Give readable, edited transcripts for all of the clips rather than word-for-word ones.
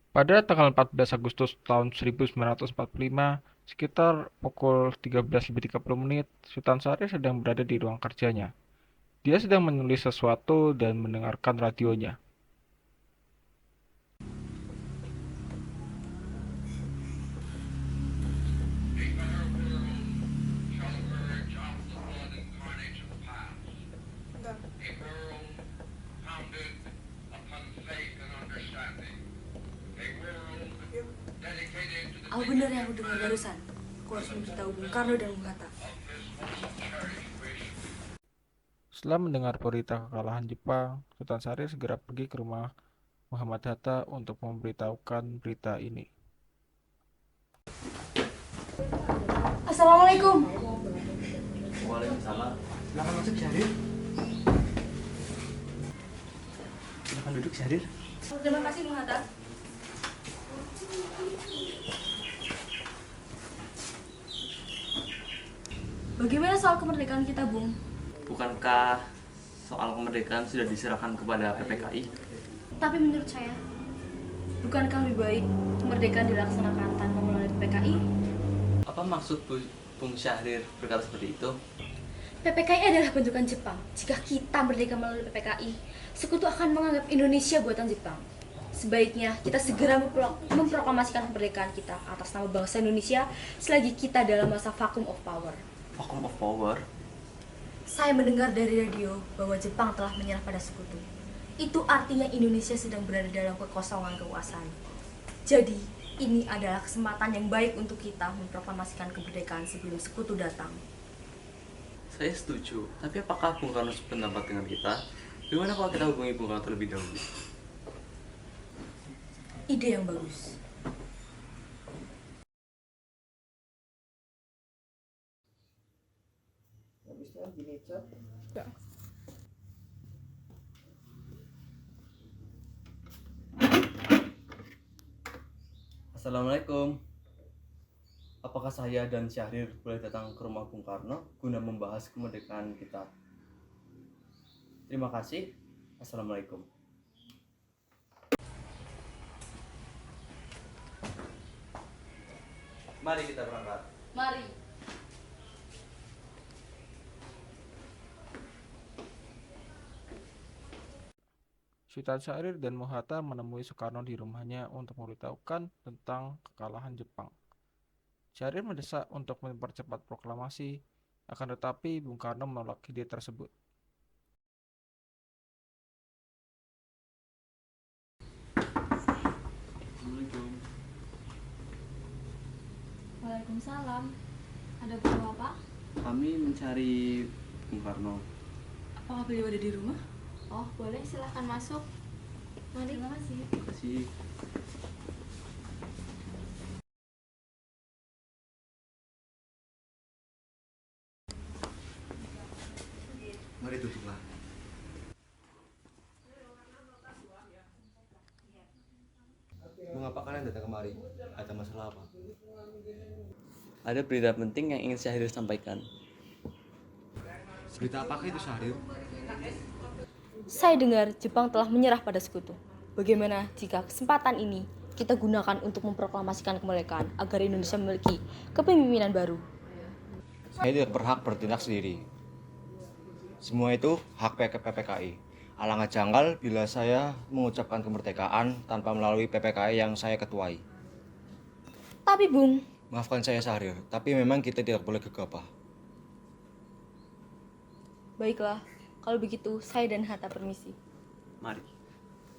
Pada tanggal 14 Agustus tahun 1945, sekitar pukul 13.30 Sultan Syahrir sedang berada di ruang kerjanya. Dia sedang menulis sesuatu dan mendengarkan radionya. Apa benar yang aku dengar barusan? Aku harus memberitahu Bung Karno dan Bung Hatta. Setelah mendengar berita kekalahan Jepang, Sultan Syahrir segera pergi ke rumah Muhammad Hatta untuk memberitahukan berita ini. Assalamualaikum. Waalaikumsalam. Silakan masuk Syahrir. Silakan duduk Syahrir. Terima kasih Bung Hatta. Bagaimana soal kemerdekaan kita, Bung? Bukankah soal kemerdekaan sudah diserahkan kepada PPKI? Tapi menurut saya, bukankah lebih baik kemerdekaan dilaksanakan tanpa melalui PPKI? Apa maksud Bung Syahrir berkata seperti itu? PPKI adalah bentukan Jepang. Jika kita merdeka melalui PPKI, sekutu akan menganggap Indonesia buatan Jepang. Sebaiknya kita segera memproklamasikan kemerdekaan kita atas nama bangsa Indonesia selagi kita dalam masa vacuum of power. Vacuum of power? Saya mendengar dari radio bahwa Jepang telah menyerah pada sekutu. Itu artinya Indonesia sedang berada dalam kekosongan kekuasaan. Jadi, ini adalah kesempatan yang baik untuk kita memproklamasikan kemerdekaan sebelum sekutu datang. Saya setuju. Tapi apakah Bung Karno sependapat dengan kita? Bagaimana kalau kita hubungi Bung Karno terlebih dahulu? Ide yang bagus. Assalamualaikum. Apakah saya dan Syahrir boleh datang ke rumah Bung Karno guna membahas kemerdekaan kita? Terima kasih. Assalamualaikum. Mari kita berangkat. Mari. Sultan Syahrir dan Muhatta menemui Soekarno di rumahnya untuk memberitahukan tentang kekalahan Jepang. Syahrir mendesak untuk mempercepat proklamasi, akan tetapi Bung Karno menolak ide tersebut. Assalamualaikum. Waalaikumsalam. Ada perlu apa? Kami mencari Bung Karno. Apakah beliau ada di rumah? Oh, boleh, silahkan masuk. Mari. Terima kasih. Terima kasih. Mari duduklah. Mengapa kalian datang kemari? Ada masalah apa? Ada berita penting yang ingin Syahrir sampaikan. Berita apakah itu Syahrir? Saya dengar Jepang telah menyerah pada sekutu. Bagaimana jika kesempatan ini kita gunakan untuk memproklamasikan kemerdekaan agar Indonesia memiliki kepemimpinan baru? Saya tidak berhak bertindak sendiri. Semua itu hak PPKI. Alangkah janggal bila saya mengucapkan kemerdekaan tanpa melalui PPKI yang saya ketuai. Tapi Bung, Maafkan saya Syahrir, tapi memang kita tidak boleh gegabah. baiklah. Kalau begitu, saya dan Hatta permisi. Mari.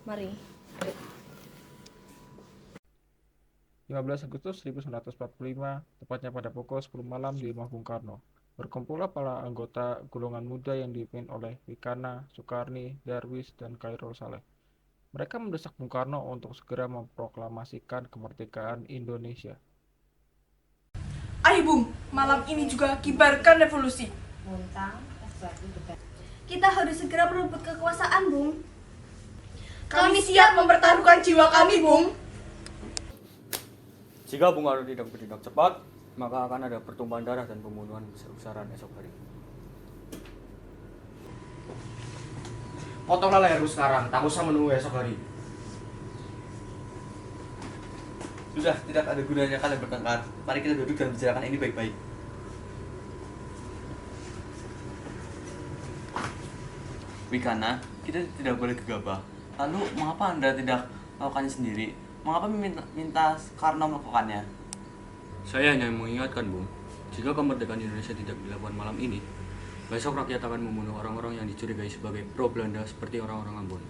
Mari. 15 Agustus 1945, tepatnya pada pukul 10 malam di rumah Bung Karno. Berkumpullah para anggota golongan muda yang dipimpin oleh Wikana, Soekarni, Darwis, dan Khairul Saleh. Mereka mendesak Bung Karno untuk segera memproklamasikan kemerdekaan Indonesia. Ayo Bung, malam ini juga kibarkan revolusi. Kita harus segera merebut kekuasaan, Bung. Kami siap mempertaruhkan jiwa kami, Bung. Jika Bung Karno tidak bertindak cepat, maka akan ada pertumpahan darah dan pembunuhan besar-besaran esok hari. Potonglah lehermu sekarang, tak usah menunggu esok hari. Sudah, tidak ada gunanya kalian bertengkar. Mari kita duduk dan bicarakan ini baik-baik. Wikana, kita tidak boleh gegabah. Lalu, mengapa Anda tidak melakukannya sendiri? Mengapa minta Karno melakukannya? Saya hanya mengingatkan, Bung, jika kemerdekaan Indonesia tidak dilakukan malam ini, besok rakyat akan membunuh orang-orang yang dicurigai sebagai pro-Belanda seperti orang-orang Ambon.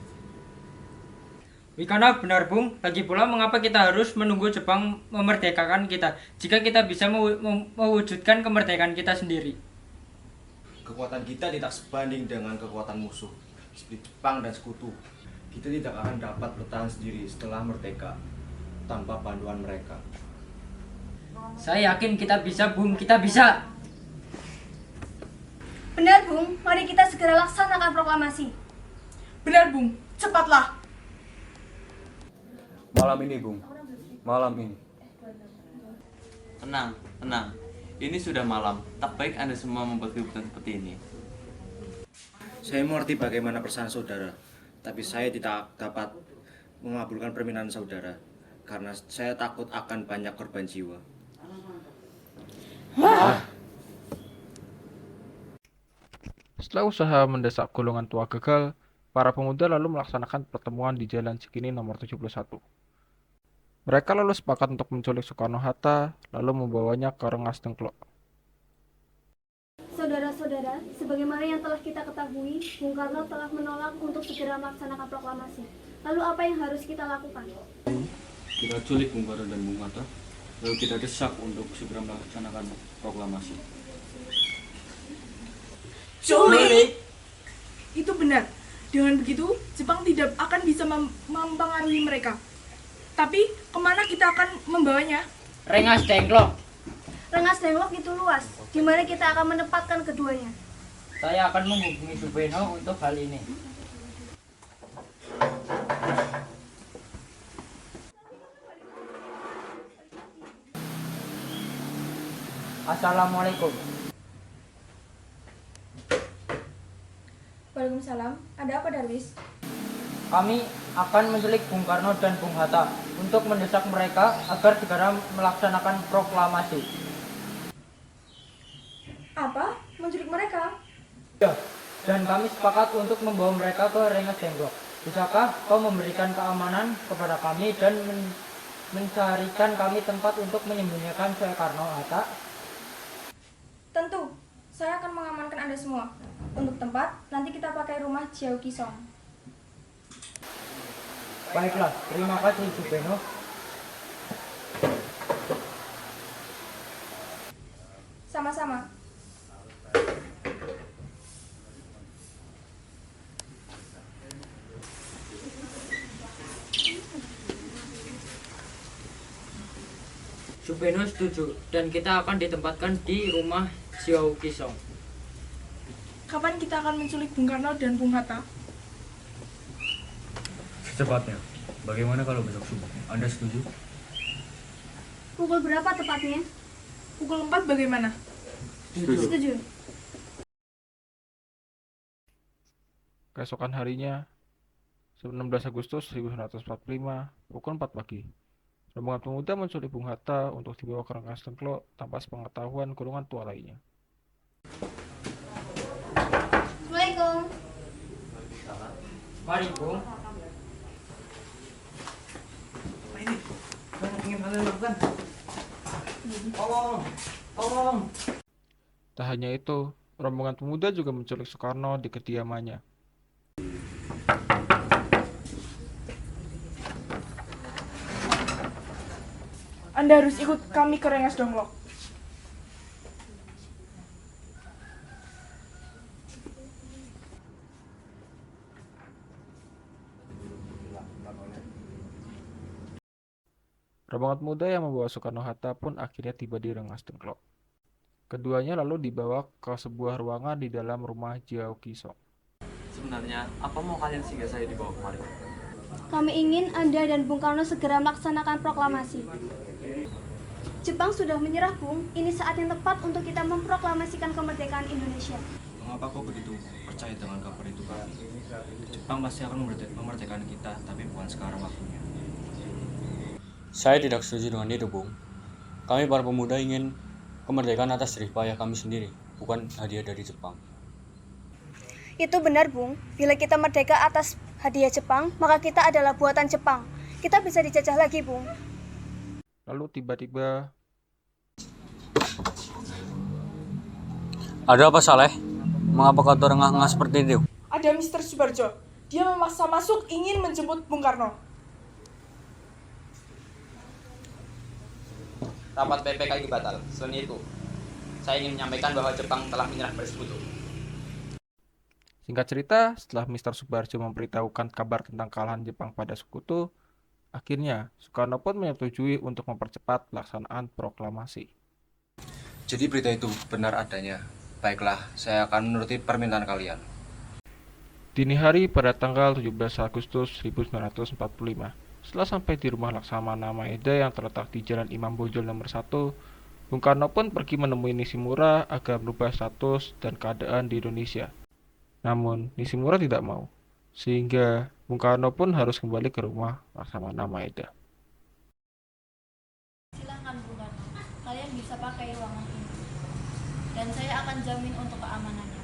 Wikana benar, Bung. Lagi pula mengapa kita harus menunggu Jepang memerdekakan kita jika kita bisa mewujudkan kemerdekaan kita sendiri? Kekuatan kita tidak sebanding dengan kekuatan musuh seperti Jepang dan sekutu. Kita tidak akan dapat bertahan sendiri setelah merdeka tanpa bantuan mereka. Saya yakin kita bisa, Bung. Kita bisa. Benar, Bung. Mari kita segera laksanakan proklamasi. Benar, Bung. Cepatlah. Malam ini, Bung. Malam ini. Tenang, tenang. Ini sudah malam. Tak baik Anda semua membuat keributan seperti ini. Saya mengerti bagaimana perasaan saudara, tapi saya tidak dapat mengabulkan permintaan saudara karena saya takut akan banyak korban jiwa. Setelah usaha mendesak golongan tua gagal, para pemuda lalu melaksanakan pertemuan di Jalan Cikini nomor 71. Mereka lalu sepakat untuk menculik Soekarno-Hatta, lalu membawanya ke Rengas Dengklok. Saudara-saudara, sebagaimana yang telah kita ketahui, Bung Karno telah menolak untuk segera melaksanakan proklamasi. Lalu apa yang harus kita lakukan? Kita culik Bung Karno dan Bung Hatta, lalu kita desak untuk segera melaksanakan proklamasi. Culik! Itu benar. Dengan begitu, Jepang tidak akan bisa mempengaruhi mereka. Tapi, kemana kita akan membawanya? Rengas Dengklok. Rengas Dengklok itu luas, di mana kita akan menempatkan keduanya. Saya akan menghubungi Subeno untuk hal ini. Assalamualaikum. Waalaikumsalam. Ada apa, Darwis? Kami akan menculik Bung Karno dan Bung Hatta untuk mendesak mereka agar segera melaksanakan proklamasi. Apa? Menculik mereka? Ya, dan kami sepakat untuk membawa mereka ke Rengas Dengklok. Bisakah kau memberikan keamanan kepada kami dan mencarikan kami tempat untuk menyembunyikan Soekarno-Hatta? Tentu. Saya akan mengamankan Anda semua. Untuk tempat, nanti kita pakai rumah Jiao Kisong. Baiklah, terima kasih Subeno. Sama-sama. Subeno setuju, dan kita akan ditempatkan di rumah Jiao Kisong. Kapan kita akan menculik Bung Karno dan Bung Hatta? Secepatnya. Bagaimana kalau besok subuh? Anda setuju? Pukul berapa tepatnya? Pukul 4 bagaimana? Setuju. Keesokan harinya, 16 Agustus 1945, pukul 4 pagi, rombongan pemuda menculik Bung Hatta untuk dibawa ke Rengas Dengklok tanpa sepengetahuan golongan tua lainnya. Assalamualaikum. Mari, Bung. Tak hanya itu, rombongan pemuda juga menculik Soekarno di kediamannya. Anda harus ikut kami ke Rengas Dengklok. Rombongan pemuda yang membawa Soekarno-Hatta pun akhirnya tiba di Rengas Dengklok. Keduanya lalu dibawa ke sebuah ruangan di dalam rumah Jiao Kisong. Sebenarnya, apa mau kalian sehingga saya dibawa kemari? Kami ingin Anda dan Bung Karno segera melaksanakan proklamasi. Jepang sudah menyerah, Bung. Ini saat yang tepat untuk kita memproklamasikan kemerdekaan Indonesia. Mengapa kau begitu percaya dengan kabar itu kami? Jepang pasti akan memerdekakan kita, tapi bukan sekarang waktunya. Saya tidak setuju dengan itu, Bung. Kami para pemuda ingin kemerdekaan atas jerih payah kami sendiri, bukan hadiah dari Jepang. Itu benar, Bung. Bila kita merdeka atas hadiah Jepang, maka kita adalah buatan Jepang. Kita bisa dijajah lagi, Bung. Lalu tiba-tiba Ada apa, Saleh? Mengapa kau terengah-engah seperti itu? Ada Mr. Subarjo. Dia memaksa masuk ingin menjemput Bung Karno. Rapat PPKI batal. Selain itu, saya ingin menyampaikan bahwa Jepang telah menyerah bersekutu. Singkat cerita, setelah Mr. Subarjo memberitahukan kabar tentang kekalahan Jepang pada sekutu, akhirnya Soekarno pun menyetujui untuk mempercepat pelaksanaan proklamasi. Jadi berita itu benar adanya. Baiklah, saya akan menuruti permintaan kalian. Dini hari pada tanggal 17 Agustus 1945, setelah sampai di rumah Laksamana Maeda yang terletak di Jalan Imam Bonjol nomor 1, Bung Karno pun pergi menemui Nishimura agar merubah status dan keadaan di Indonesia. Namun, Nishimura tidak mau, sehingga Bung Karno pun harus kembali ke rumah Laksamana Maeda. Silahkan Bung Karno, kalian bisa pakai ruangan ini. Dan saya akan jamin untuk keamanannya.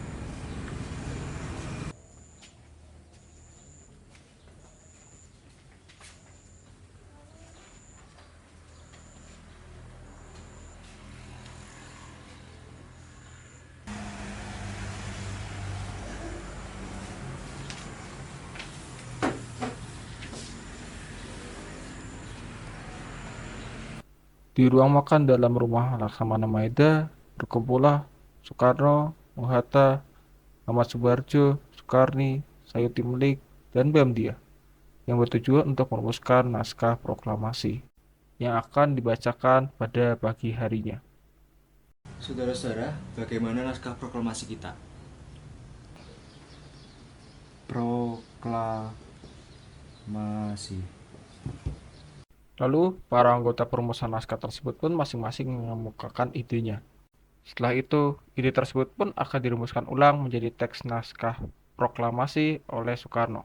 Di ruang makan dalam rumah Laksamana Maeda, berkumpullah Soekarno, Bung Hatta, Ahmad Subarjo, Soekarni, Sayuti Melik, dan Bam Dia, yang bertujuan untuk merumuskan naskah proklamasi yang akan dibacakan pada pagi harinya. Saudara-saudara, bagaimana naskah proklamasi kita? Proklamasi. Lalu, para anggota perumusan naskah tersebut pun masing-masing mengemukakan idenya. Setelah itu, ide tersebut pun akan dirumuskan ulang menjadi teks naskah proklamasi oleh Soekarno.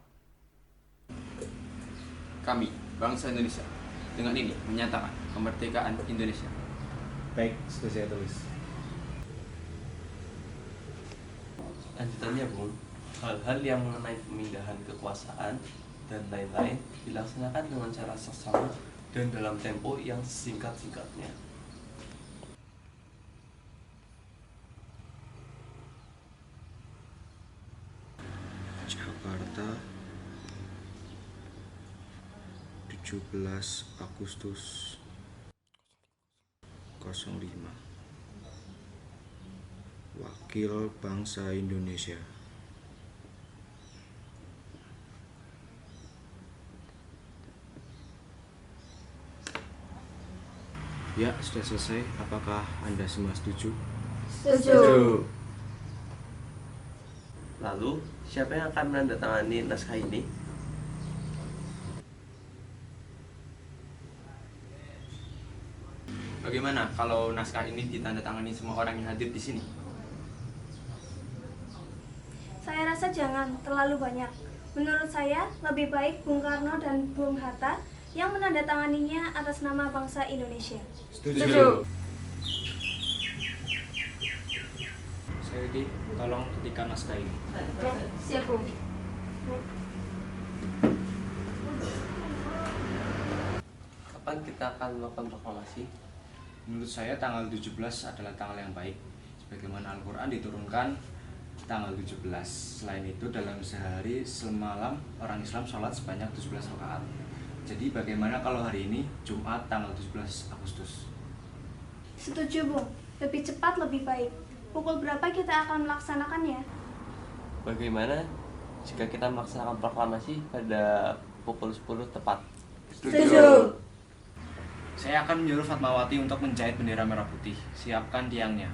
Kami, bangsa Indonesia, dengan ini menyatakan kemerdekaan Indonesia. Baik, sudah saya tulis. Lanjutannya, Bung, hal-hal yang mengenai pemindahan kekuasaan dan lain-lain dilaksanakan dengan cara seksama dan dalam tempo yang singkat-singkatnya. Jakarta, 17 Agustus 05. Wakil Bangsa Indonesia. Ya, sudah selesai. Apakah Anda semua setuju? Setuju. Lalu, siapa yang akan menandatangani naskah ini? Bagaimana kalau naskah ini ditandatangani semua orang yang hadir di sini? Saya rasa jangan terlalu banyak. Menurut saya, lebih baik Bung Karno dan Bung Hatta yang menandatanganinya atas nama bangsa Indonesia. Setuju. Sayuti, tolong ketikkan naskah ini. Siap, Bung. Kapan kita akan melakukan proklamasi? Menurut saya tanggal 17 adalah tanggal yang baik. Sebagaimana Al-Quran diturunkan tanggal 17. Selain itu dalam sehari semalam orang Islam sholat sebanyak 17 rakaat. Jadi bagaimana kalau hari ini Jumat tanggal 17 Agustus? Setuju, Bung. Lebih cepat lebih baik. Pukul berapa kita akan melaksanakannya? Bagaimana jika kita melaksanakan proklamasi pada pukul 10 tepat? Setuju. Saya akan menyuruh Fatmawati untuk menjahit bendera merah putih. Siapkan tiangnya.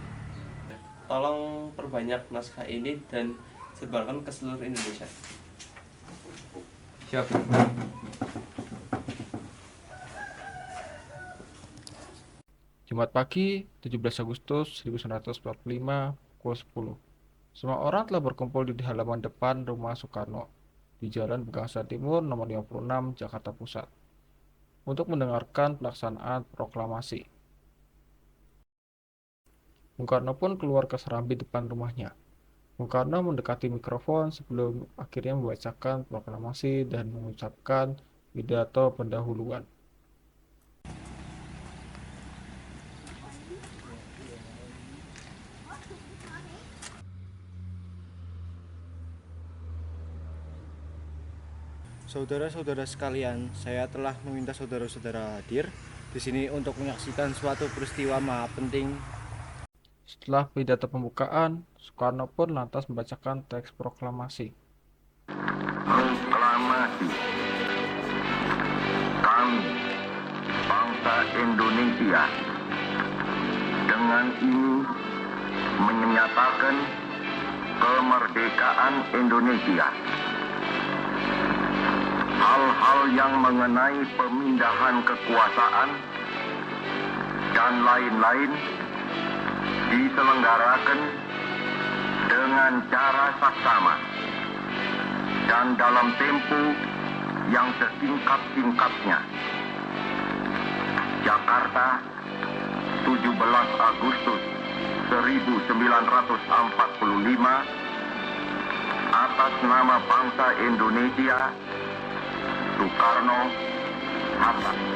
Tolong perbanyak naskah ini dan sebarkan ke seluruh Indonesia. Siap. Jumat pagi, 17 Agustus 1945, pukul 10. Semua orang telah berkumpul di halaman depan rumah Soekarno, di Jalan Pegangsaan Timur nomor 56, Jakarta Pusat. untuk mendengarkan pelaksanaan proklamasi. Bung Karno pun keluar ke serambi depan rumahnya. Bung Karno mendekati mikrofon sebelum akhirnya membacakan proklamasi dan mengucapkan pidato pendahuluan. Saudara-saudara sekalian, saya telah meminta saudara-saudara hadir di sini untuk menyaksikan suatu peristiwa maha penting. Setelah pidato pembukaan, Soekarno pun lantas membacakan teks proklamasi. Proklamasi. Kami, bangsa Indonesia, dengan ini menyatakan kemerdekaan Indonesia. Hal-hal yang mengenai pemindahan kekuasaan dan lain-lain diselenggarakan dengan cara saksama dan dalam tempo yang sesingkat-singkatnya. Jakarta, 17 Agustus 1945, atas nama bangsa Indonesia, Soekarno, Hatta.